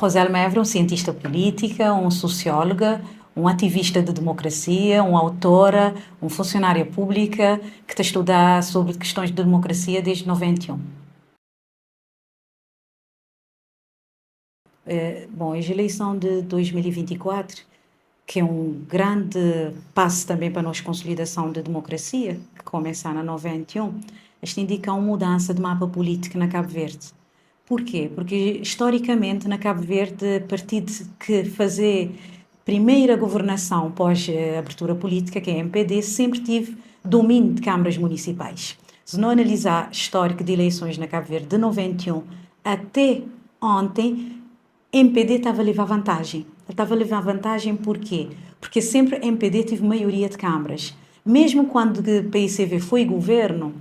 Roselma Évora é um cientista política, um socióloga, um ativista de democracia, uma autora, uma funcionária pública que está a estudar sobre questões de democracia desde 91. Bom, a eleição de 2024, que é um grande passo também para a nossa consolidação da democracia, que começa na 91, isto indica uma mudança de mapa político na Cabo Verde. Porquê? Porque, historicamente, na Cabo Verde, partido que fazer primeira governação pós abertura política, que é a MPD, sempre tive domínio de câmaras municipais. Se não analisar histórico de eleições na Cabo Verde de 91 até ontem, MPD estava a levar vantagem. Ele estava a levar vantagem porquê? Porque sempre a MPD teve maioria de câmaras. Mesmo quando o PICV foi governo,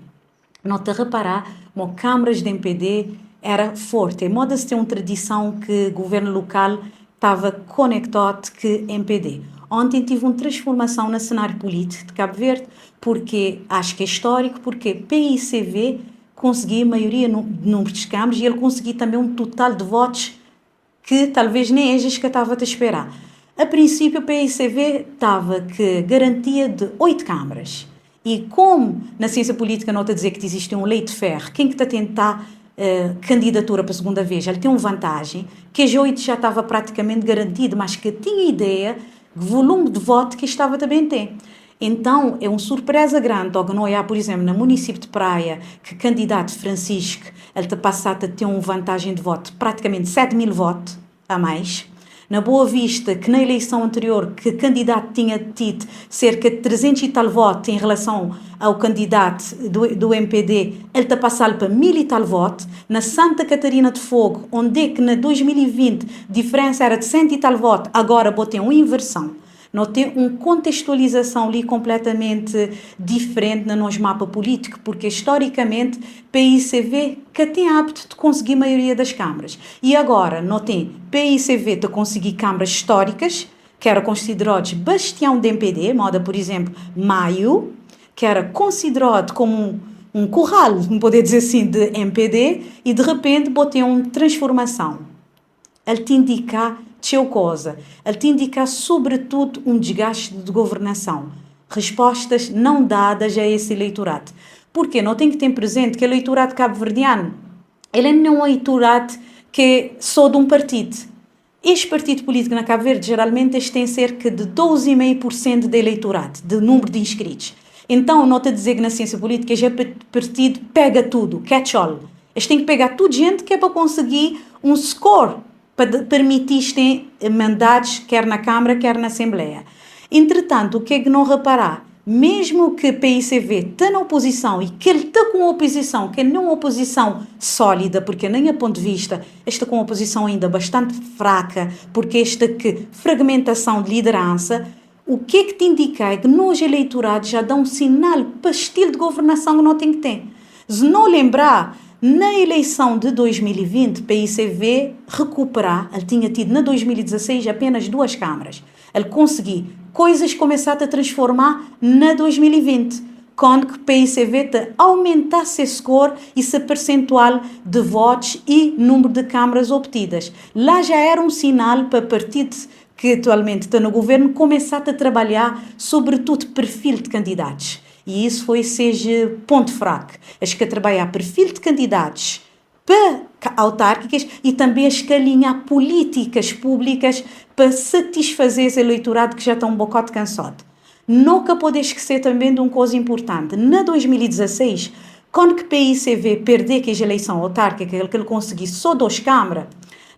não te reparar, as câmaras de MPD era forte. Moda-se ter uma tradição que o governo local estava conectado com MPD. Ontem tive uma transformação no cenário político de Cabo Verde, porque acho que é histórico, porque PICV conseguiu a maioria no número de câmaras e ele conseguiu também um total de votos que talvez nem eles que estava a esperar. A princípio, o PICV estava que garantia de 8 câmaras. E como na ciência política não está a dizer que existe um leite de ferro, quem que está a tentar candidatura para a segunda vez, ele tem uma vantagem, que as 8 já estava praticamente garantido, mas que tinha ideia do volume de voto que estava também tem. Então, é uma surpresa grande, ao não olhar, por exemplo, no município de Praia, que o candidato Francisco, ele está passado a ter uma vantagem de voto, praticamente 7.000 votos a mais. Na Boa Vista, que na eleição anterior, que o candidato tinha tido cerca de 300 e tal votos em relação ao candidato do MPD, ele está passado para 1.000 e tal votos. Na Santa Catarina de Fogo, onde é que na 2020 a diferença era de 100 e tal votos, agora botei uma inversão. Não tem uma contextualização ali completamente diferente no nosso mapa político, porque historicamente PICV que tem hábito de conseguir a maioria das câmaras. E agora não tem PICV de conseguir câmaras históricas, que era considerados bastião de MPD, moda, por exemplo, Maio, que era considerado como um curral, não poder dizer assim, de MPD, e de repente botei uma transformação. Ele te indica teu coisa, ele te indica sobretudo um desgaste de governação, respostas não dadas a esse eleitorado. Porque não tem que ter presente que o eleitorado cabo-verdiano, ele não é um eleitorado que é só de um partido. Este partido político na Cabo Verde, geralmente, tem cerca de 12,5% de eleitorado, de número de inscritos. Então, não te dizer que na ciência política, já partido pega tudo, catch all. Eles têm que pegar tudo gente que é para conseguir um score para permitir ter mandatos, quer na Câmara, quer na Assembleia. Entretanto, o que é que não reparar? Mesmo que o PICV está na oposição e que ele está com uma oposição, que não é uma oposição sólida, porque nem a ponto de vista, está com uma oposição ainda bastante fraca, porque esta que fragmentação de liderança, o que é que te indica é que nos eleitorados já dá um sinal para o estilo de governação que não tem que ter. Se não lembrar, na eleição de 2020, o PICV recuperar, ele tinha tido na 2016 apenas 2 câmaras. Ele conseguiu coisas começaram a transformar na 2020, quando o PICV aumentasse esse score e esse percentual de votos e número de câmaras obtidas. Lá já era um sinal para partido que atualmente está no governo começar a trabalhar sobretudo perfil de candidatos. E isso foi seja ponto fraco. Acho que trabalhar perfil de candidatos para autárquicas e também a escalinhar políticas públicas para satisfazer esse eleitorado que já está um bocado cansado. Nunca pode esquecer também de uma coisa importante. Na 2016, quando o PICV perdeu aquela eleição autárquica, que ele conseguiu só 2 câmaras,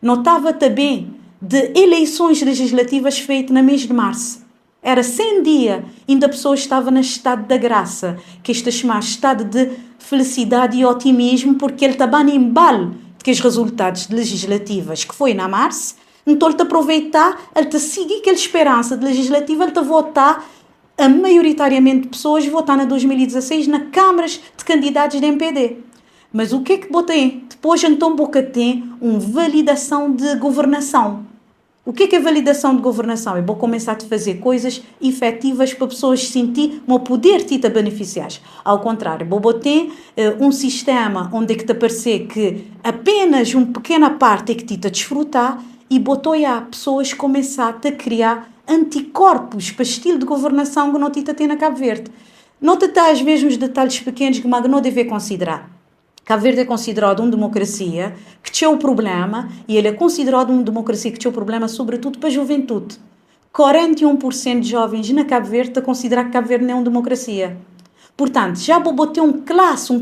notava também de eleições legislativas feitas no mês de março. Era 100 dias, ainda a pessoa estava no estado da graça, que este é chamado estado de felicidade e otimismo, porque ele estava em embalo de os resultados legislativos que foi na março, então ele está a aproveitar, ele está a seguir aquela esperança de legislativa, ele está a votar, a maioritariamente pessoas votar na 2016 na câmaras de candidatos da MPD. Mas o que é que botei? Depois então boca tem uma validação de governação. O que é validação de governação? É bom começar a fazer coisas efetivas para pessoas sentir o poder de te beneficiar. Ao contrário, vou ter um sistema onde é que te parecer que apenas uma pequena parte é que te desfrutar e botou a pessoas começaram a criar anticorpos para o estilo de governação que não tem na Cabo Verde. Não te às vezes uns detalhes pequenos que não deve considerar. Cabo Verde é considerado uma democracia que tinha o problema, e ele é considerado uma democracia que tinha o problema sobretudo para a juventude. 41% de jovens na Cabo Verde a considerar que Cabo Verde não é uma democracia. Portanto, já vou botar uma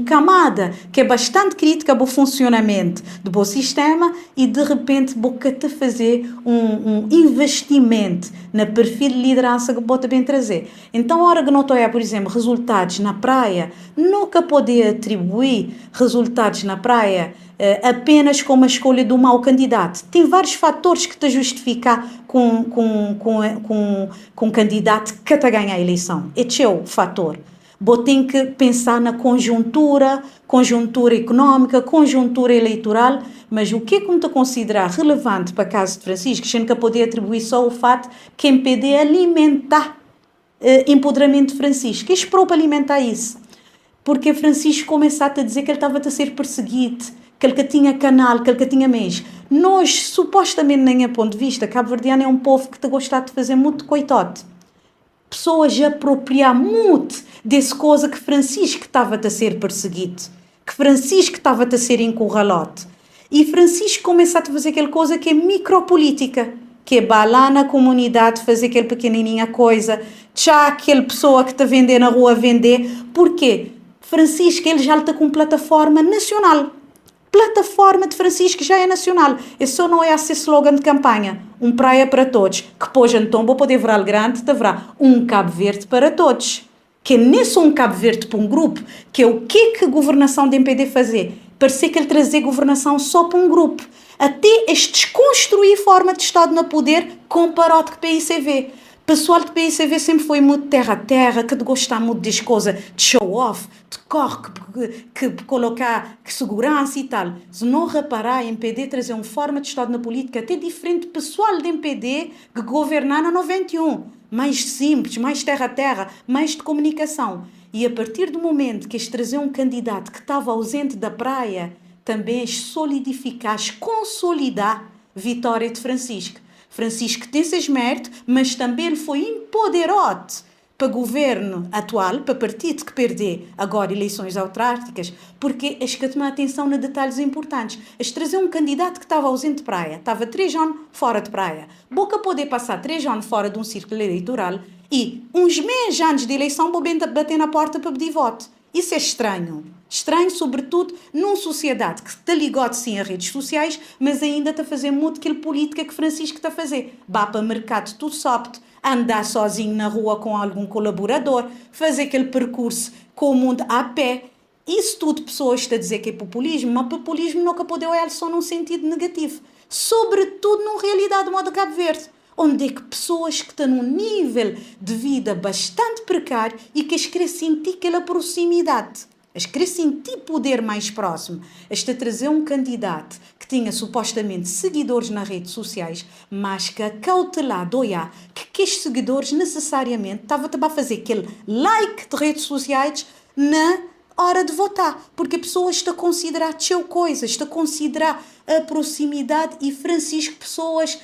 camada que é bastante crítica ao funcionamento do bom sistema e, de repente, vou fazer um investimento na perfil de liderança que vou também trazer. Então, a hora que não estou a, por exemplo, resultados na praia, nunca poder atribuir resultados na praia apenas com uma escolha de um mau candidato. Tem vários fatores que te justificar com um candidato que te ganha a eleição. Esse é o fator. Tem que pensar na conjuntura económica, conjuntura eleitoral, mas o que é que me considerar relevante para o caso de Francisco, sem que poder atribuir só o fato que MPD alimentar empoderamento de Francisco. E esperou para alimentar isso. Porque Francisco começou a dizer que ele estava a ser perseguido, que ele tinha canal, que ele tinha meios. Nós, supostamente, nem a ponto de vista, cabo-verdiano é um povo que te gosta de fazer muito coitado. Pessoas apropriar muito desse coisa que Francisco estava a ser perseguido, que Francisco estava a ser encurralado. E Francisco começou a fazer aquela coisa que é micropolítica, que é balar na comunidade, fazer aquela pequenininha coisa, já aquela pessoa que está a vender na rua vender. Porquê? Francisco, ele já está com plataforma nacional. Plataforma de Francisco já é nacional. Isso só não é esse slogan de campanha. Um praia para todos. Que depois então vou poder virar grande, haverá um Cabo Verde para todos. Que não é só um Cabo Verde para um grupo, que é o que a governação do MPD fazer. Parecer que ele trazer governação só para um grupo. Até este desconstruir forma de Estado no poder comparado com o PICV. O pessoal do PICV sempre foi muito terra a terra, que gosta muito das coisas de show-off, de corre, que colocar que segurança e tal. Se não reparar, a MPD trazer uma forma de Estado na política até diferente do pessoal do MPD que governar na 91. Mais simples, mais terra a terra, mais de comunicação. E a partir do momento que este trazer um candidato que estava ausente da praia, também solidificar, consolidar a vitória de Francisco. Francisco tem seus méritos, mas também ele foi empoderado para o governo atual, para o partido que perdeu agora eleições autárquicas, porque as que tomam atenção nos detalhes importantes. As trazer um candidato que estava ausente de praia, estava 3 anos fora de praia. Boca poder passar 3 anos fora de um círculo eleitoral e uns meses antes de eleição vou bater na porta para pedir voto. Isso é estranho. Estranho, sobretudo, numa sociedade que está ligada sim a redes sociais, mas ainda está a fazer muito aquela política que Francisco está a fazer. Vá para o mercado tudo sóbito, andar sozinho na rua com algum colaborador, fazer aquele percurso com o mundo a pé. Isso tudo pessoas estão a dizer que é populismo, mas populismo nunca pode olhar só num sentido negativo. Sobretudo numa realidade do modo Cabo Verde, onde é que pessoas que estão num nível de vida bastante precário e que as querem sentir aquela proximidade. As querer sentir poder mais próximo. Esta trazer um candidato que tinha supostamente seguidores nas redes sociais, mas que acautelado olhar que estes seguidores necessariamente estavam a fazer aquele like de redes sociais na hora de votar. Porque a pessoa está a considerar teu coisas, está a considerar a proximidade e Francisco pessoas,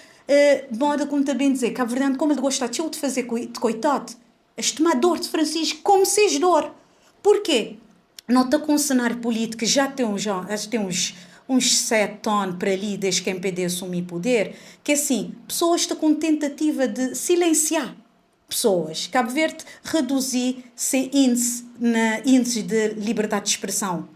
moda como também dizer, Cabo Verde, como ele gosta de fazer de coitado. Este tomador de Francisco como seja dor. Porquê? Não está com um cenário político, já tem uns 7 anos para ali, desde que o MPD assumir poder, que assim, pessoas estão com tentativa de silenciar pessoas. Cabo Verde reduzir seu índice de liberdade de expressão.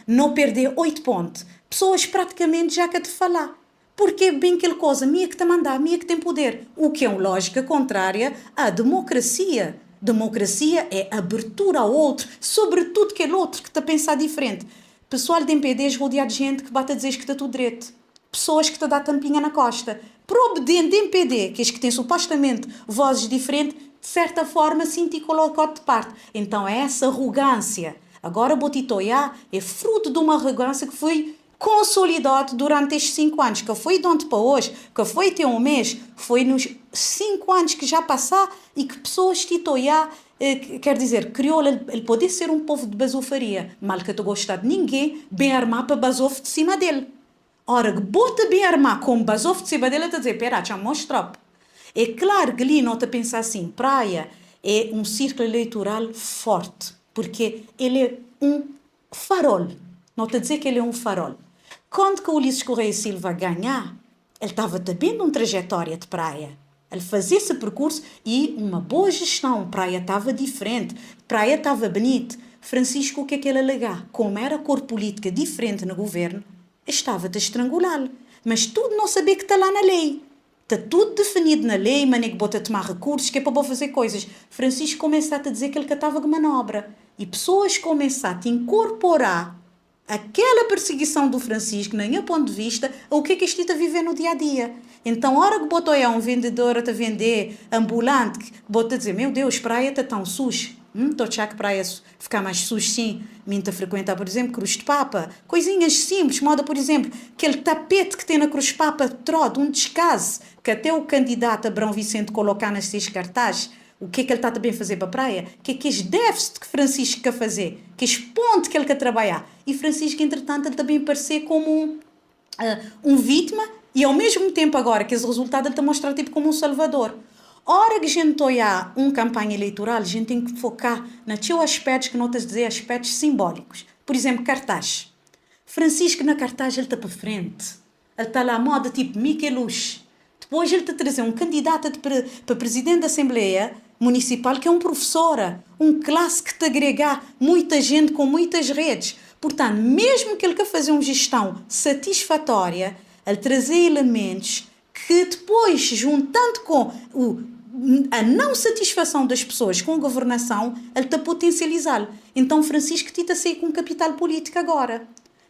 Não perder 8 pontos. Pessoas praticamente já querem falar. Porque bem aquela coisa, minha que te mandar, minha que tem poder. O que é uma lógica contrária à democracia. Democracia é abertura ao outro, sobretudo aquele outro que está a pensar diferente. Pessoal de MPD rodeado de gente que bate a dizer que está tudo direito. Pessoas que te dão tampinha na costa. Probe dentro de MPD, que têm supostamente vozes diferentes, de certa forma senti colocado de parte. Então é essa arrogância. Agora Botitoiá é fruto de uma arrogância que foi consolidado durante estes 5 anos, que foi de ontem para hoje, que foi até um mês, foi nos 5 anos que já passaram e que pessoas titoiá, quer dizer, criou ele poder ser um povo de basofaria, mal que tu gostar de ninguém, bem armado para basof de cima dele. Ora, que bota bem armar com basov de cima dele, está a dizer, pera, já mostra. É claro que ali não está a pensar assim, Praia é um círculo eleitoral forte, porque ele é um farol. Não está a dizer que ele é um farol. Quando que o Ulisses Correia Silva ganhar, ele estava também numa trajetória de Praia. Ele fazia esse percurso e uma boa gestão. Praia estava diferente, Praia estava bonito. Francisco, o que é que ele alegava? Como era cor política diferente no governo, estava a estrangulá-lo. Mas tudo não sabia que está lá na lei. Está tudo definido na lei, mas nem que bota a tomar recursos, que é para fazer coisas. Francisco começa a dizer que ele catava de manobra. E pessoas começam a incorporar aquela perseguição do Francisco, na meu ponto de vista, o que é que este está a viver no dia a dia. Então, a hora que botou aí um vendedor a vender ambulante, que botou a dizer, meu Deus, praia está tão suja. Estou a achar que praia ficar mais sujo, sim. Minta frequentar, por exemplo, Cruz de Papa. Coisinhas simples, moda, por exemplo, aquele tapete que tem na Cruz de Papa, trode, um descaso, que até o candidato Abrão Vicente colocar nas seus cartazes. O que é que ele está também a fazer para a praia? O que é que este déficit que Francisco quer fazer? Que este ponto que ele quer trabalhar? E Francisco, entretanto, ele também aparecer como um vítima e, ao mesmo tempo, agora, que esse resultado ele está a mostrar tipo como um salvador. Ora que a gente está a uma campanha eleitoral, a gente tem que focar naqueles aspectos que não estás a dizer, aspectos simbólicos. Por exemplo, cartaz. Francisco, na cartaz, ele está para frente. Ele está lá à moda tipo Mickey Luz. Depois ele está a trazer um candidato para presidente da Assembleia Municipal que é um professora, um classe que te agregar muita gente com muitas redes. Portanto, mesmo que ele quer fazer uma gestão satisfatória, ele trazer elementos que depois, juntando com a não satisfação das pessoas com a governação, ele está a potencializá-lo. Então, Francisco Tita sai com capital político agora.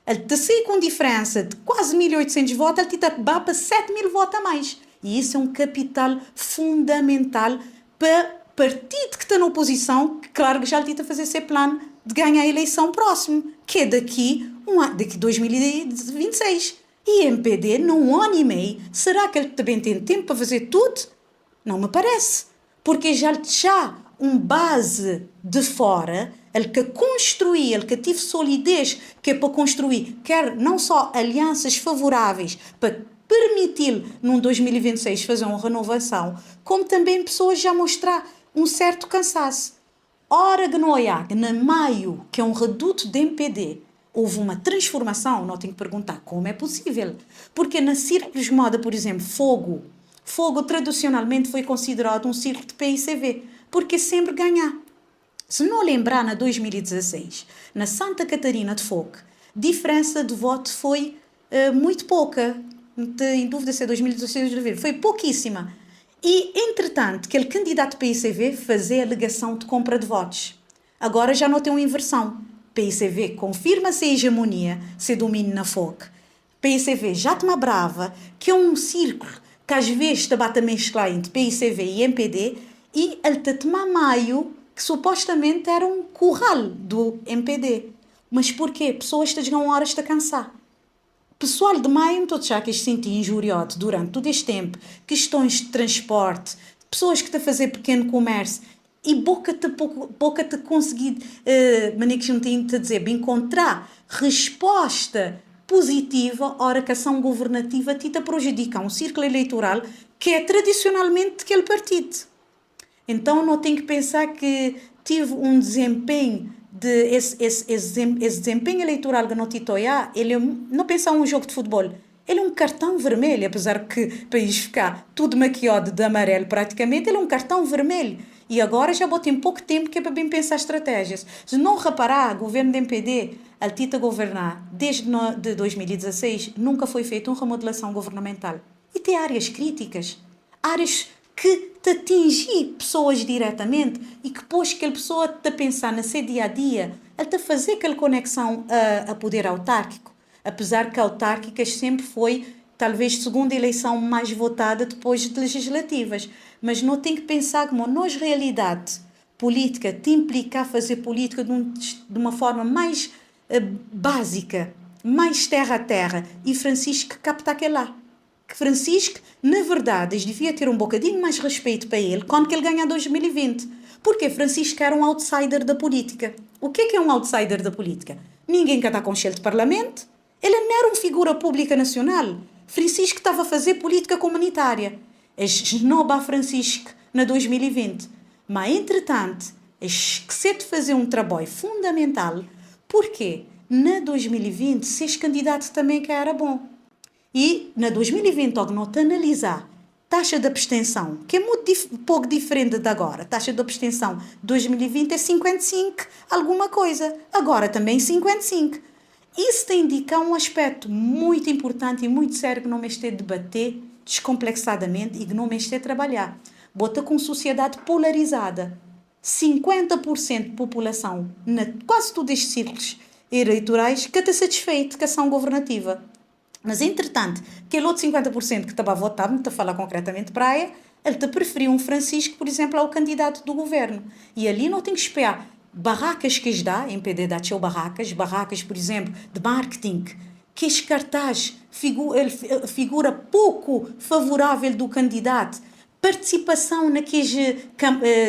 Ele está a sair com diferença de quase 1.800 votos, ele está a para 7.000 votos a mais. E isso é um capital fundamental para o partido que está na oposição, que claro que já está a fazer esse plano de ganhar a eleição próximo, que é daqui 2026. E MPD, num ano e meio, será que ele também tem tempo para fazer tudo? Não me parece. Porque já base de fora, ele que construir, ele que tive solidez, que é para construir, quer não só alianças favoráveis para permitir, num 2026, fazer uma renovação, como também pessoas já mostrar um certo cansaço. Ora, Gnoiac, na maio, que é um reduto de MPD, houve uma transformação, não tenho que perguntar como é possível. Porque na círculos de moda, por exemplo, Fogo tradicionalmente foi considerado um círculo de PICV, porque sempre ganhar. Se não lembrar, na 2016, na Santa Catarina de Fogo, diferença de voto foi muito pouca. Em dúvida se é 2016 ou 2020, foi pouquíssima. E, entretanto, aquele candidato PICV fazia alegação de compra de votos. Agora já não tem uma inversão. PICV confirma-se a hegemonia, se domínio na FOC. PICV já toma brava, que é um círculo que às vezes está a mesclar entre PICV e MPD, e ele está a tomar maio, que supostamente era um curral do MPD. Mas porquê? Pessoas que chegam horas a cansar. Pessoal de maio, estou já que se sentir injuriado durante todo este tempo, questões de transporte, pessoas que estão a fazer pequeno comércio, e boca-te conseguir, maneira que não te dizer, encontrar resposta positiva, ora que a ação governativa te prejudica um círculo eleitoral que é tradicionalmente daquele partido. Então não tem que pensar que tive um desempenho esse desempenho eleitoral que não titoia, ele não pensa um jogo de futebol, ele é um cartão vermelho, apesar que para isto ficar tudo maquiado de amarelo praticamente, ele é um cartão vermelho. E agora já botei pouco tempo que é para bem pensar estratégias. Se não reparar, o governo do MPD, a Tita governar desde 2016, nunca foi feita uma remodelação governamental. E tem áreas críticas, áreas que te atingir pessoas diretamente e que depois aquela pessoa te a pensar no seu dia-a-dia, ele te fazer aquela conexão a poder autárquico. Apesar que a autárquicas sempre foi, talvez, a segunda eleição mais votada depois de legislativas. Mas não tem que pensar como nós, realidade política, te implicar fazer política de uma forma mais básica, mais terra a terra. E Francisco capta aquele lá. Que Francisco, na verdade, devia ter um bocadinho mais respeito para ele quando ele ganha 2020. Porque Francisco era um outsider da política. O que é um outsider da política? Ninguém que está com cheiro de parlamento, Ele não era uma figura pública nacional. Francisco estava a fazer política comunitária. Esnoba Francisco na 2020. Mas, entretanto, esqueceu de fazer um trabalho fundamental, porque na 2020, se esse candidato também que era bom. E na 2020, ao não analisar taxa de abstenção, que é muito pouco diferente de agora. Taxa de abstenção de 2020 é 55, alguma coisa. Agora também 55. Isso te indica um aspecto muito importante e muito sério que não me esteja a debater descomplexadamente e que não me esteja a trabalhar. Bota com sociedade polarizada. 50% de população, na quase todos estes círculos eleitorais, que está satisfeito com a ação governativa. Mas, entretanto, aquele outro 50% que estava a votar, não está a falar concretamente para ele te preferiu um Francisco, por exemplo, ao candidato do governo. E ali não tem que esperar barracas que lhes dá, MPD dá-te barracas, por exemplo, de marketing, que este cartaz figura pouco favorável do candidato, participação naquele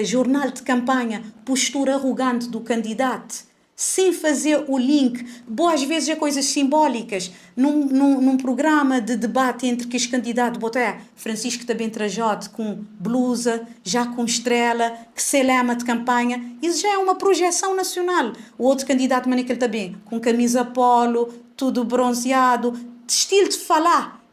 jornal de campanha, postura arrogante do candidato, sem fazer o link, boas vezes é coisas simbólicas, num programa de debate entre que os candidatos, Francisco também trajado com blusa, já com estrela, que se lema de campanha, isso já é uma projeção nacional. O outro candidato, Maniquel também, com camisa polo, tudo bronzeado, estilo de falar,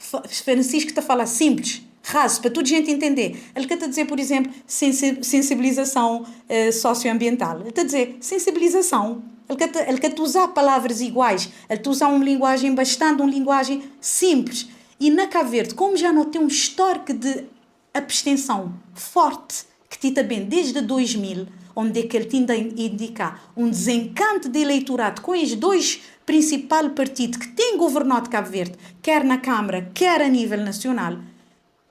Francisco está a falar simples, raso, para toda a gente entender. Ele quer dizer, por exemplo, sensibilização socioambiental. Ele está a dizer sensibilização. Ele quer usar palavras iguais. Ele quer usar uma linguagem simples. E na Cabo Verde, como já não tem um histórico de abstenção forte, que tinha bem desde 2000, onde é que ele tinha a indicar um desencanto de eleitorado com os dois principais partidos que têm governado Cabo Verde, quer na Câmara, quer a nível nacional,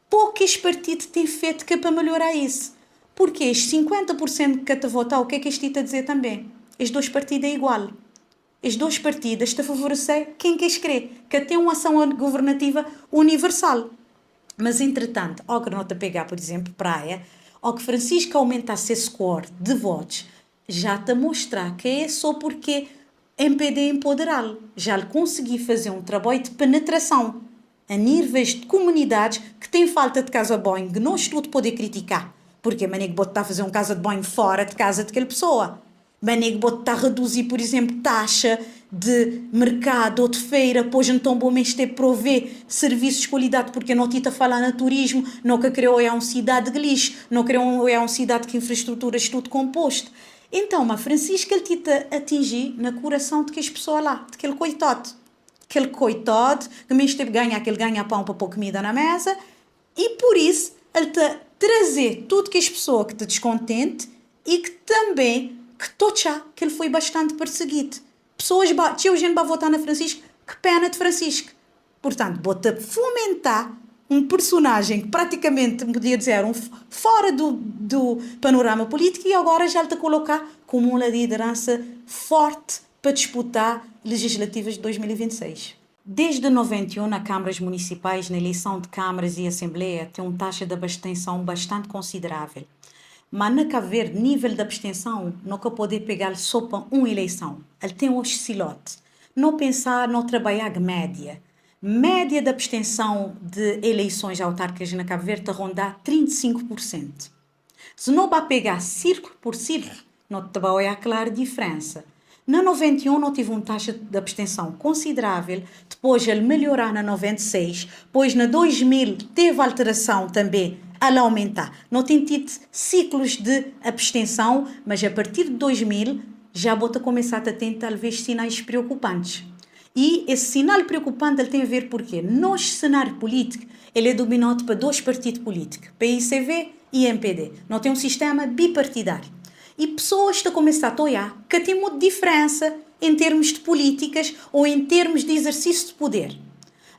poucos partidos têm feito que é para melhorar isso. Porque estes 50% que te votar, o que é que este está a dizer também? Estes dois partidos é igual. Estes dois partidos estão a favorecer quem quer escrever, que tem uma ação governativa universal. Mas, entretanto, ao que não te pegar, por exemplo, praia, ao que Francisco aumentasse esse score de votos, já te mostrar que é só porque MPD é empoderá-lo. Já lhe consegui fazer um trabalho de penetração a níveis de comunidades que têm falta de casa de banho, que não estou a poder criticar. Porque a maneira que está a fazer uma casa de banho fora de casa daquela pessoa. A maneira que está a reduzir, por exemplo, taxa de mercado ou de feira, pois então bom mês ter prover serviços de qualidade, porque não está a falar no turismo, não que criou é uma cidade de lixo, não criou é uma cidade que infraestruturas tudo composto. Então, a Francisca, ele tenta atingir no coração de que as pessoas lá, de aquele coitado. Aquele coitado, que mesmo teve que ele ganha pão para pôr comida na mesa, e por isso ele está trazer tudo que as pessoas que estão descontentes e que também que tocha que ele foi bastante perseguido. Pessoas, tinha gente para votar na Francisco, que pena de Francisco. Portanto, bota fomentar um personagem que praticamente, podia dizer, fora do panorama político, e agora já ele está a colocar como uma liderança forte para disputar legislativas de 2026. Desde 91, nas câmaras municipais, na eleição de câmaras e assembleia, tem uma taxa de abstenção bastante considerável. Mas na Cabo Verde, nível de abstenção, nunca pode pegar só para uma eleição. Ele tem um oscilote. Não pensar, não trabalhar de média. Média de abstenção de eleições autárquicas na Cabo Verde rondar 35%. Se não vai pegar círculo por círculo, não te vai olhar clara diferença. Na 91 não tive uma taxa de abstenção considerável, depois ele melhorar na 96, pois na 2000 teve alteração também a aumentar. Não tem tido ciclos de abstenção, mas a partir de 2000 já bota começar a ter talvez sinais preocupantes. E esse sinal preocupante ele tem a ver porque nosso cenário político ele é dominado por dois partidos políticos, PICV e MPD. Não tem um sistema bipartidário. E pessoas estão a começar a olhar que tem muita diferença em termos de políticas ou em termos de exercício de poder.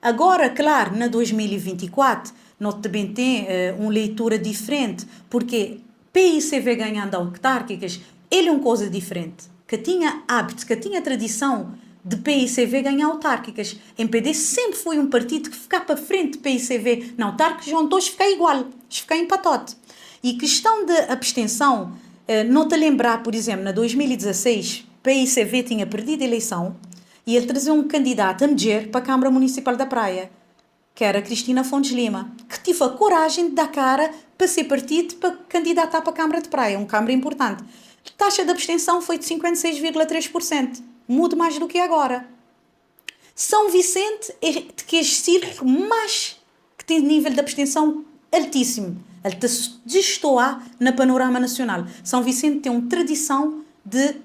Agora, claro, na 2024, nós também tem uma leitura diferente, porque PICV ganhando autárquicas, ele é uma coisa diferente, que tinha hábito, que tinha tradição de PICV ganhar autárquicas. MPD sempre foi um partido que ficava para frente de PICV. Na autárquicas, onde dois ficar igual, ficar empatado. E questão de abstenção, não te lembrar, por exemplo, na 2016, PICV tinha perdido a eleição e ele trazia um candidato a Meger para a Câmara Municipal da Praia, que era Cristina Fontes Lima, que teve a coragem de dar cara para ser partido para candidatar para a Câmara de Praia, uma Câmara importante. A taxa de abstenção foi de 56,3%, muito mais do que agora. São Vicente é que é o círculo mais que tem nível de abstenção altíssimo. Ele está destoar na panorama nacional. São Vicente tem uma tradição de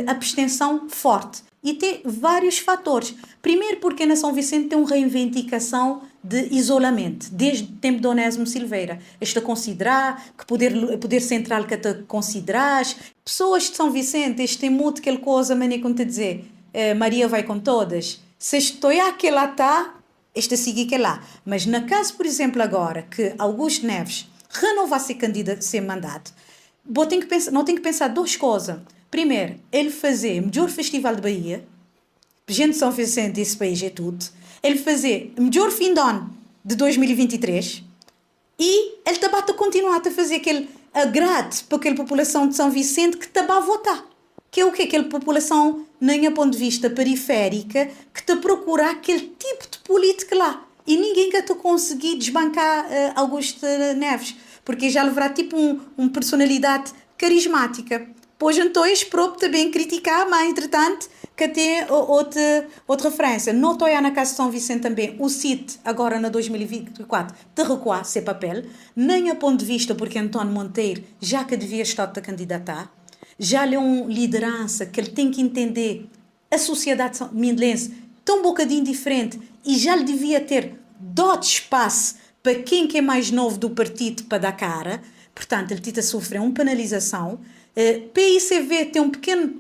abstenção forte e tem vários fatores. Primeiro porque na São Vicente tem uma reivindicação de isolamento, desde o tempo de Onésimo Silveira. Este a considerar, que poder central que te consideras. Pessoas de São Vicente, este tem muito aquela coisa, maneira como te dizer, Maria vai com todas. Se estou aqui lá está, este a seguir que lá. Mas na caso, por exemplo, agora, que Augusto Neves renovar ser candidato, ser mandato, não tem que pensar duas coisas. Primeiro, ele fazer o melhor festival de Bahia, gente de São Vicente, esse país é tudo. Ele fazer o melhor fim de ano de 2023 e ele também continuar a fazer aquele agrado para aquela população de São Vicente que está a votar. Que é o quê? Aquela população, nem a ponto de vista periférica, que está a procurar aquele tipo de política lá. E ninguém que está a conseguir desbancar Augusto Neves, porque já levará tipo uma personalidade carismática. Pois então é próprio também criticar, mas entretanto que tem outra referência. Não estou na Casa de São Vicente também, o CIT agora na 2024 de recuar seu papel, nem a ponto de vista porque António Monteiro já que devia estar a candidatar, já lhe é uma liderança que ele tem que entender a sociedade mindelense tão um bocadinho diferente e já lhe devia ter dado espaço para quem que é mais novo do partido para dar cara. Portanto, ele está a sofrer uma penalização. PICV tem um pequeno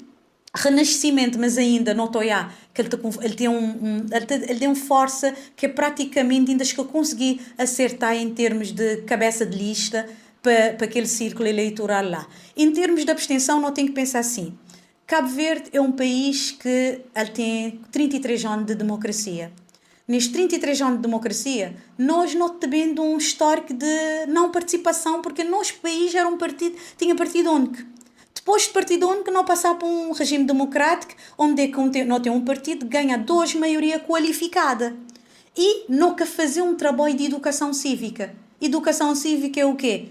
renascimento, mas ainda não estou que ele tem uma força que é praticamente ainda que eu consegui acertar em termos de cabeça de lista para aquele círculo eleitoral lá. Em termos de abstenção, não tem que pensar assim. Cabo Verde é um país que ele tem 33 anos de democracia. Nestes 33 anos de democracia, nós não temos um histórico de não participação, porque nosso país era tinha partido único. Depois de partido único, não passar por um regime democrático, onde não tem um partido que ganha 2 maioria qualificada. E nunca fazer um trabalho de educação cívica. Educação cívica é o quê?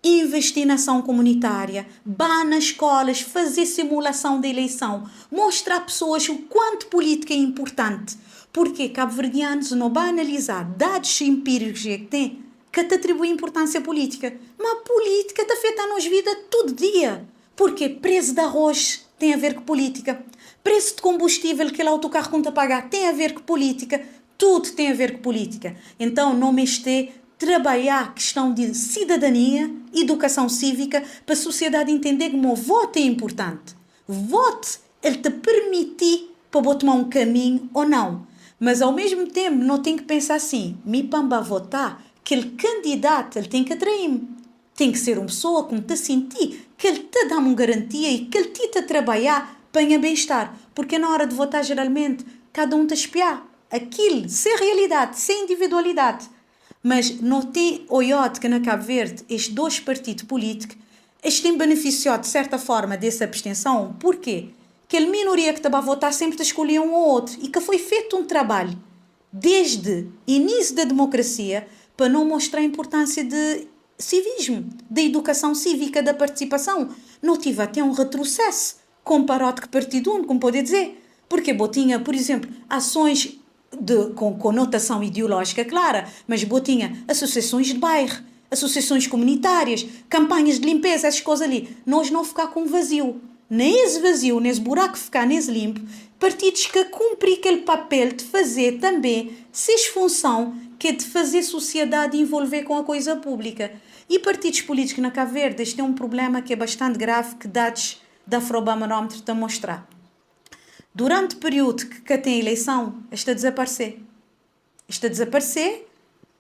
Investir na ação comunitária, vá nas escolas, fazer simulação de eleição, mostrar a pessoas o quanto política é importante. Porque cabo-verdianos não vão analisar dados empíricos que têm que te atribuem importância política. Mas a política te afeta a nossa vida todo dia. Porque preço de arroz tem a ver com política. Preço de combustível que o autocarro conta a pagar tem a ver com política. Tudo tem a ver com política. Então, não me este trabalhar a questão de cidadania, educação cívica, para a sociedade entender como o voto é importante. Voto, ele te permite para tomar um caminho ou não. Mas, ao mesmo tempo, não tem que pensar assim, me pamba votar, aquele candidato, ele tem que atrair-me. Tem que ser uma pessoa que te sentir, que ele te dá uma garantia e que ele te a trabalhar para o bem-estar. Porque na hora de votar, geralmente, cada um te espiar. Aquilo, sem realidade, sem individualidade. Mas não tem olhado que na Cabo Verde, estes 2 partidos políticos, eles têm beneficiado, de certa forma, dessa abstenção. Porquê? Que a minoria que estava a votar sempre te escolhia um ou outro. E que foi feito um trabalho, desde o início da democracia, para não mostrar a importância de civismo, da educação cívica, da participação. Não tive até um retrocesso comparado com o partido único, como pode dizer. Porque tinha, por exemplo, ações com conotação ideológica clara, mas tinha associações de bairro, associações comunitárias, campanhas de limpeza, essas coisas ali. Nós não ficar com vazio. Nesse vazio, nesse buraco ficar nesse limpo, partidos que cumprem aquele papel de fazer também, se função que é de fazer sociedade envolver com a coisa pública. E partidos políticos na Cabo Verde, este é um problema que é bastante grave, que dados da Afrobarómetro estão a mostrar. Durante o período que tem eleição, está a desaparecer. Está a desaparecer,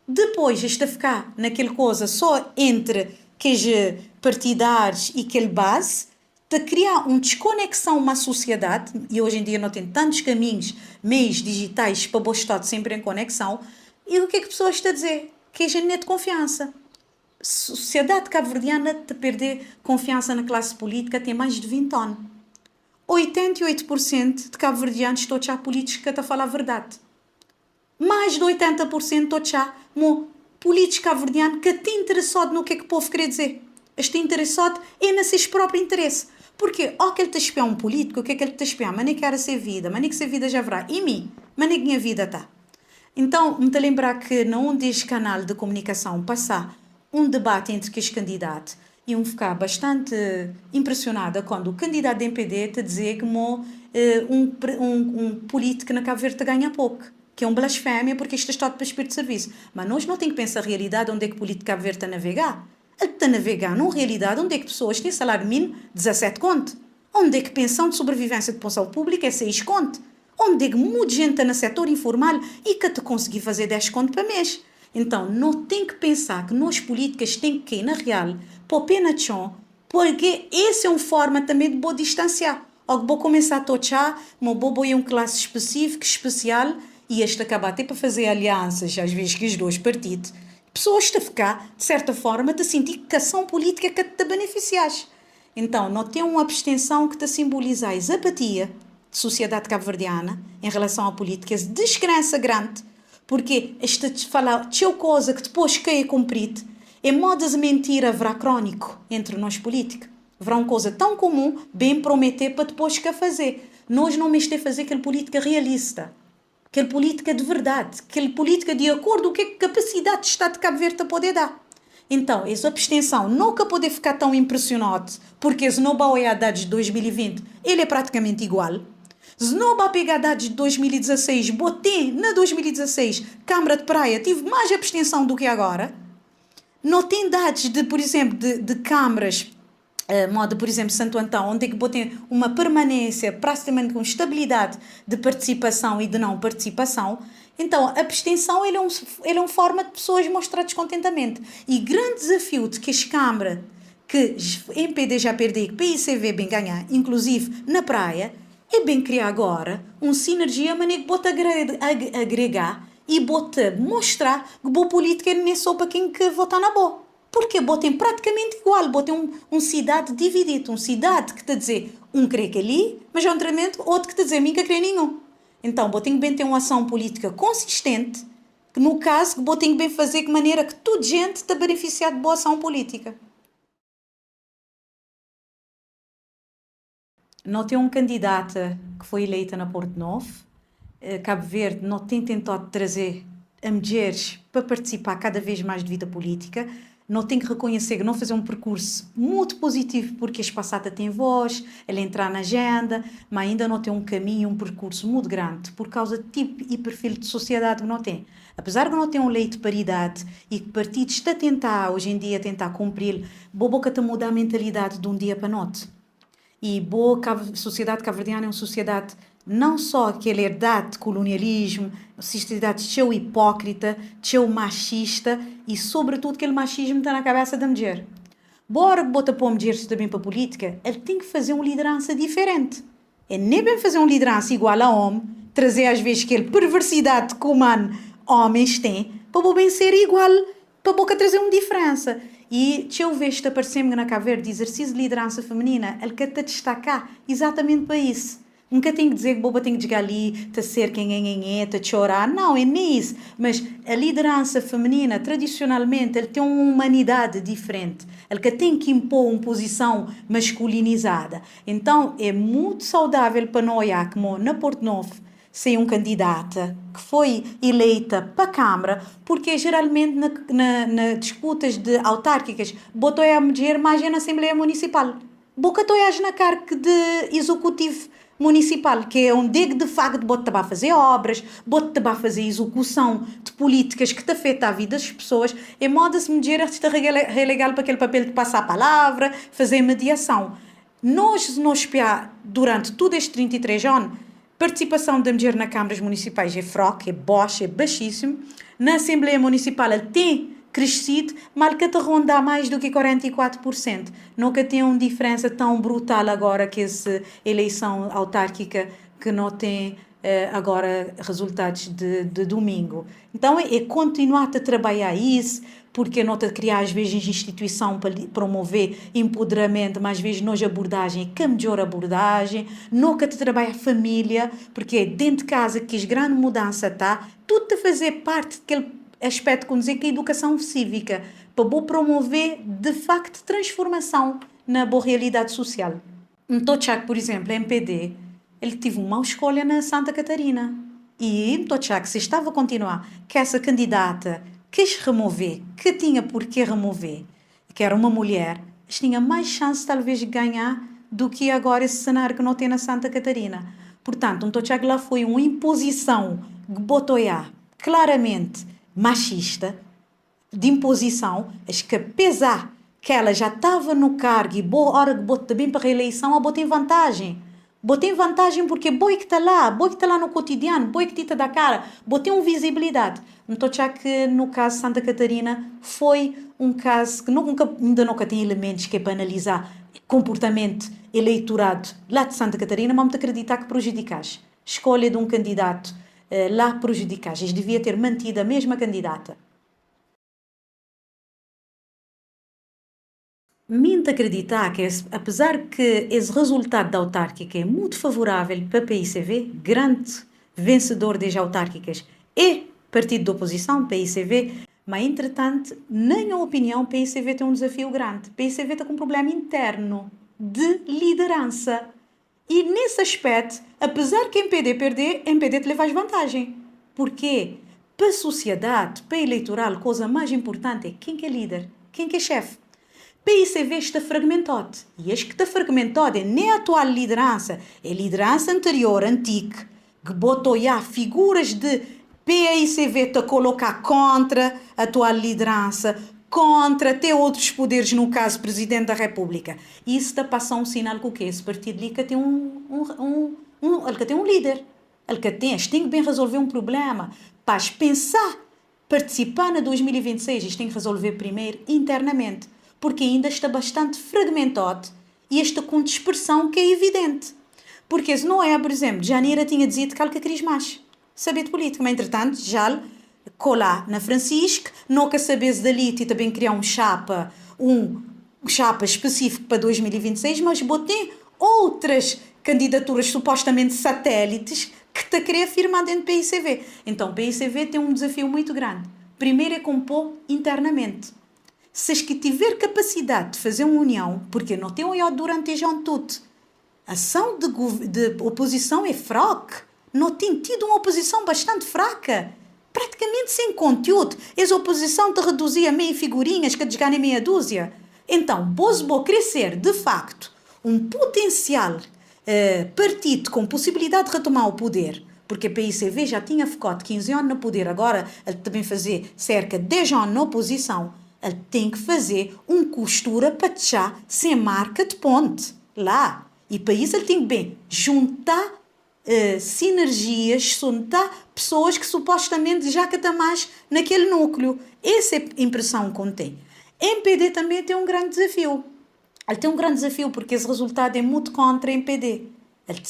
depois está a ficar naquele coisa só entre aqueles partidários e aquele base, de criar uma desconexão uma sociedade, e hoje em dia não tem tantos caminhos, meios digitais para o Estado sempre em conexão, e o que é que a pessoa está a dizer? Que a gente não é de confiança. A sociedade cabo-verdiana de perder confiança na classe política tem mais de 20 anos. 88% de cabo-verdianos estão a política a falar a verdade. Mais de 80% estão a político cabo-verdiano que te interessado no que é que o povo quer dizer. Este interessado é no seu próprio interesse. Porque, ó que ele te espiar um político, o que é que ele te espiar? Mas nem quer ser vida, mas nem que ser vida já verá. E mim? Mas nem que minha vida está. Então, me te lembrar que num deste canal de comunicação passar um debate entre os candidatos e ficar bastante impressionada quando o candidato do MPD te dizer que um político na Cabo Verde te ganha pouco, que é um blasfémia porque isto está para espírito de serviço. Mas nós não temos que pensar a realidade onde é que o político Cabo Verde está a navegar. Ele está a navegar numa realidade onde é que pessoas têm salário mínimo 17 conto, onde é que pensão de sobrevivência de pensão pública é 6 conto, onde é que muita gente está no setor informal e que te conseguir fazer 10 conto para mês. Então, não tem que pensar que nós políticas tem que ir na real, pôr pé na chão, porque essa é uma forma também de boa distanciar. Ou que vou começar a tochar, mas vou ir um classe específico, especial, e este acaba até para fazer alianças, às vezes, que os dois partidos. Pessoas a ficar, de certa forma, a sentir que ação política que te beneficias. Então, não tem uma abstenção que te simboliza a apatia de sociedade cabo-verdiana em relação à política, essa descrença grande, porque esta falar de coisa que depois quer cumprir, é modas de mentira haverá crónico entre nós políticos. Haverá uma coisa tão comum, bem prometer para depois que fazer. Nós não mexer a fazer aquele política realista, aquele política de verdade, aquele política de acordo com o que a capacidade de Estado de Cabo Verde poder dar. Então, essa abstenção nunca pode ficar tão impressionante, porque se não vai olhar dados de 2020, ele é praticamente igual. Se não vai pegar dados de 2016, botei na 2016, Câmara de Praia tive mais abstenção do que agora. Não tem dados de, por exemplo, de câmaras, modo, por exemplo, Santo Antão, onde é que botei uma permanência, praticamente com estabilidade de participação e de não participação. Então, a abstenção ele é uma forma de pessoas mostrar descontentamento. E grande desafio de que as câmaras, que MPD já perdeu, que PICV bem ganhar, inclusive na praia, é bem criar agora uma sinergia, mas que bota agregar e bota mostrar que boa política não é só para quem que vota na boa. Porque botem praticamente igual, botem uma cidade dividida, uma cidade que está a dizer crê que ali, mas é um treinamento, outro que está a dizer mim que crê nenhum. Então, botem bem ter uma ação política consistente, que no caso, que botem bem fazer de maneira que toda gente está beneficiada de boa ação política. Não tem uma candidata que foi eleita na Porto Novo. Cabo Verde não tem tentado trazer a mulheres para participar cada vez mais de vida política. Não tem que reconhecer que não fazer um percurso muito positivo porque a passada tem voz, ela entrar na agenda, mas ainda não tem um caminho, um percurso muito grande por causa do tipo e perfil de sociedade que não tem. Apesar de não ter uma lei de paridade e que partidos está a tentar, hoje em dia, tentar cumprir, boca está a mudar a mentalidade de um dia para o outro. E boa sociedade cabo-verdiana é uma sociedade não só aquela herdade de colonialismo, uma sociedade cheia hipócrita, cheia machista e, sobretudo, aquele machismo está na cabeça da mulher. Bora que bota para a mulher também para a política, ele tem que fazer uma liderança diferente. É nem bem fazer uma liderança igual a homem, trazer às vezes aquela perversidade que homens têm, para bem ser igual, para boca trazer uma diferença. E se eu vejo aparecer-me na Cabo Verde de exercício de liderança feminina, ele quer te destacar exatamente para isso. Nunca tenho que dizer que boba tem que chegar ali, te ser quem é, te chorar. Não, é nem isso. Mas a liderança feminina, tradicionalmente, ele tem uma humanidade diferente. Ele que tem que impor uma posição masculinizada. Então, é muito saudável para nós, como na Porto Novo, ser um candidata que foi eleita para a Câmara, porque geralmente na disputas de autárquicas, botou a mulher mais na Assembleia Municipal. Boca toias na cargo de executivo municipal, que é onde de facto bota a fazer obras, bota a fazer execução de políticas que te afeta a vida das pessoas, é modo de se mulher está relegal para aquele papel de passar a palavra, fazer mediação. Nós espiar durante todos estes 33 anos, participação da mulher nas câmaras municipais é fraca, é baixa, é baixíssimo. Na Assembleia Municipal ele tem crescido, mas que te ronda mais do que 44%. Nunca tem uma diferença tão brutal agora que essa eleição autárquica que não tem agora resultados de domingo. Então é continuar a trabalhar isso, porque não te criar às vezes instituição para promover empoderamento, mas às vezes nós abordagem, que melhor abordagem, nunca te trabalha a família, porque é dentro de casa que as grande mudança está, tudo a fazer parte daquele aspecto que dizer que é a educação cívica, para promover de facto transformação na boa realidade social. Então, Chaco, por exemplo, MPD, ele teve uma má escolha na Santa Catarina. E então, Chaco, se estava a continuar, que essa candidata quis remover, que tinha por que remover, que era uma mulher, tinha mais chance talvez de ganhar do que agora esse cenário que não tem na Santa Catarina. Portanto, um Chaco lá foi uma imposição que botoia claramente machista, de imposição, acho que apesar que ela já estava no cargo e boa hora que botou bem para a reeleição, ela botou em vantagem. Botei em vantagem porque boi que está lá no cotidiano, boi que tita da cara, botei uma visibilidade. Então, já que no caso de Santa Catarina foi um caso que ainda nunca tem elementos que é para analisar comportamento eleitorado lá de Santa Catarina, mas me acreditar que prejudicaste. Escolha de um candidato lá prejudicaste. Devia ter mantido a mesma candidata. Minto acreditar que, apesar que esse resultado da autárquica é muito favorável para a PICV, grande vencedor das autárquicas e partido de oposição, PICV, mas, entretanto, na minha opinião, PICV tem um desafio grande. PICV está com um problema interno de liderança. E, nesse aspecto, apesar que MPD perder, MPD te leva vantagem. Porquê? Para a sociedade, para a eleitoral, a coisa mais importante é quem que é líder, quem que é chefe. PICV está fragmentado. E este que está fragmentado é nem a atual liderança, é a liderança anterior, antiga, que botou já figuras de PICV a colocar contra a atual liderança, contra até outros poderes, no caso, Presidente da República. E isso está a passar um sinal que o quê? Esse partido ali que tem ele tem um líder. Ele que tem que bem resolver um problema. Para pensar, participar na 2026, eles têm que resolver primeiro internamente, porque ainda está bastante fragmentado e está com dispersão que é evidente. Porque se não é, por exemplo, Janeiro tinha dito que ele queria mais saber de política, mas entretanto já colar na Francisco, nunca saber se dali e também criar um chapa específico para 2026, mas botei outras candidaturas supostamente satélites que te querer afirmar dentro do PICV. Então o PICV tem um desafio muito grande. Primeiro é compor internamente. Se as que tiver capacidade de fazer uma união, porque não tem olhado durante este ano tudo, a ação de oposição é fraca, não tem tido uma oposição bastante fraca, praticamente sem conteúdo. Essa oposição te reduzia a meia figurinhas que desgana meia dúzia. Então, vou crescer, de facto, um potencial partido com possibilidade de retomar o poder, porque a PICV já tinha ficado 15 anos no poder, agora ele também fazer cerca de 10 anos na oposição. Ele tem que fazer costura para deixar sem marca de ponte lá. E para isso ele tem que bem juntar sinergias, juntar pessoas que supostamente já estão mais naquele núcleo. Essa é a impressão que tem. MPD também tem um grande desafio. Ele tem um grande desafio porque esse resultado é muito contra a MPD. Ele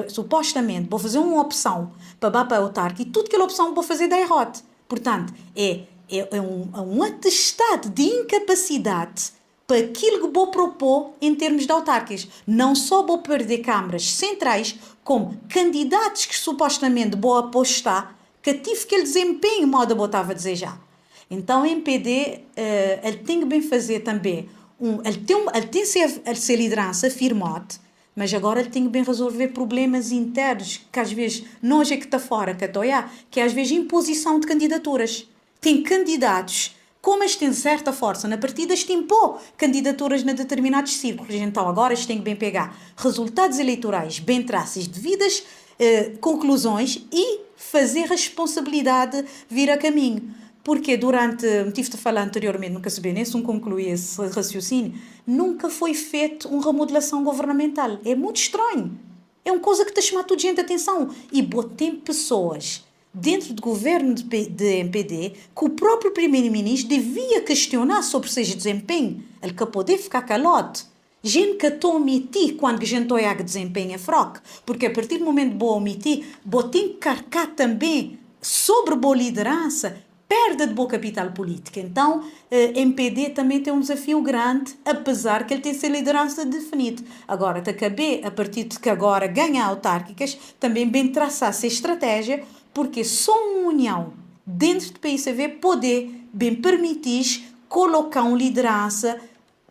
supostamente vou fazer uma opção para a autarca e tudo aquela opção vou fazer dá errado. Portanto, é um atestado de incapacidade para aquilo que vou propor em termos de autárquicas. Não só vou perder câmaras centrais, como candidatos que supostamente vou apostar que tive aquele desempenho modo eu estava a desejar. Então, o MPD ele tem que bem fazer também. Ele tem que ser liderança afirmado, mas agora ele tem que bem resolver problemas internos que às vezes não é que está fora, que é às vezes imposição de candidaturas. Tem candidatos, como eles têm certa força na partida, eles têm impor candidaturas em determinados círculos. Então agora eles têm que bem pegar resultados eleitorais, bem traços, devidas conclusões e fazer responsabilidade vir a caminho. Porque durante, tive de falar anteriormente, nunca se bem nem se concluí esse raciocínio, nunca foi feita uma remodelação governamental. É muito estranho. É uma coisa que está chamando toda gente a atenção. E botem pessoas dentro do governo de MPD que o próprio primeiro-ministro devia questionar sobre o seu desempenho. Ele que poder ficar calado. Gente que estou a omitir quando a gente olha que desempenha froque, porque a partir do momento que vou omitir, vou ter que carregar também sobre boa liderança, perda de boa capital política. Então, MPD também tem um desafio grande, apesar que ele tem essa liderança definida. Agora, te caber, a partir de que agora ganha autárquicas, também bem traçar essa estratégia, porque só uma união dentro do PICV poder bem permitir colocar uma liderança